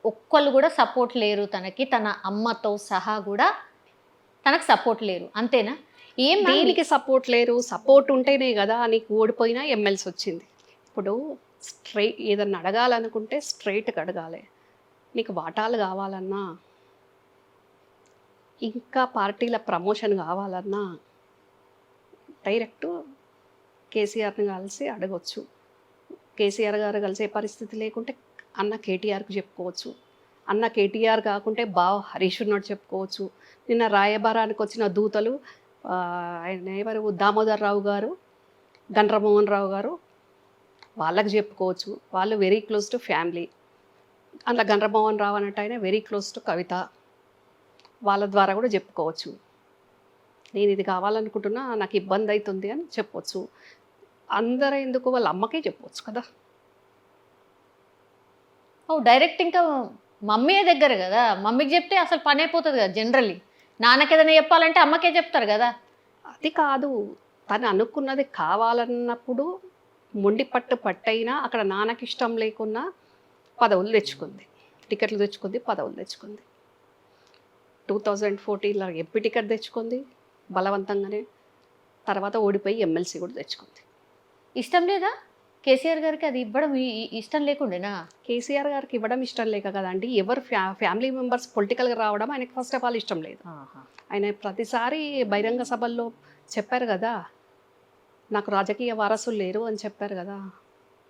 ఒక్కళ్ళు కూడా సపోర్ట్ లేరు తనకి. తన అమ్మతో సహా కూడా తనకు సపోర్ట్ లేరు. అంతేనా? ఏం మ్యామ్ దేనికి సపోర్ట్ లేరు? సపోర్ట్ ఉంటేనే గదా! నీకు ఓడిపోయినా ఎమ్మెల్సీ వచ్చింది. ఇప్పుడు ఏదన్నా అడగాలనుకుంటే స్ట్రెయిట్‌గా అడగాలి. నీకు వాటాలు గావాలన్నా, ఇంకా పార్టీల ప్రమోషన్ గావాలన్నా డైరెక్ట్ కేసీఆర్‌ని కలిసి అడగొచ్చు. కేసీఆర్ గారు కలిసే పరిస్థితి లేకుంటే అన్న కేటీఆర్‌కి చెప్పుకోవచ్చు. అన్న కేటీఆర్ కాకుంటే బావ హరీష్ ఉన్నట్టు చెప్పుకోవచ్చు. నిన్న రాయబారానికి వచ్చిన దూతలు ఆయన ఎవరు దామోదర్ రావు గారు, గండ్ర మోహన్ రావు గారు వాళ్ళకి చెప్పుకోవచ్చు. వాళ్ళు వెరీ క్లోజ్ టు ఫ్యామిలీ. అందులో గండ్ర మోహన్ రావు అన్నట్టు ఆయన వెరీ క్లోజ్ టు కవిత. వాళ్ళ ద్వారా కూడా చెప్పుకోవచ్చు. నేను ఇది కావాలనుకుంటున్నా, నాకు ఇబ్బంది అవుతుంది అని చెప్పొచ్చు. అందరూ ఎందుకు వాళ్ళ అమ్మకే చెప్పొచ్చు కదా. ఓహ్! డైరెక్ట్ ఇంకా మమ్మీయే దగ్గర గదా! మమ్మీకి జెప్తే అసలు పనైపోతది గదా! జనరల్లీ. నాన్నకేదైనా చెప్పాలంటే అమ్మకే చెప్తారు గదా! అది కాదు. తను అనుకున్నది కావాలన్నప్పుడు మొండి పట్టైనా అక్కడ నాన్నకి ఇష్టం లేకున్నా పదవులు తెచ్చుకుంది. టికెట్లు తెచ్చుకుంది, పదవులు తెచ్చుకుంది. 2014లో ఎంపీ టికెట్ తెచ్చుకుంది బలవంతంగానే. తర్వాత ఓడిపోయి ఎమ్మెల్సీ కూడా తెచ్చుకుంది. ఇష్టం లేదా? కేసీఆర్ గారికి అది ఇవ్వడం ఇష్టం లేకుండేనా? కేసీఆర్ గారికి ఇవ్వడం ఇష్టం లేక కదండి. ఎవరు ఫ్యామిలీ మెంబర్స్ పొలిటికల్‌గా రావడం ఆయనకి ఫస్ట్ ఆఫ్ ఆల్ ఇష్టం లేదు. ఆహా! ఆయన ప్రతిసారి బహిరంగ సభల్లో చెప్పారు కదా, నాకు రాజకీయ వారసులు లేరు అని చెప్పారు కదా.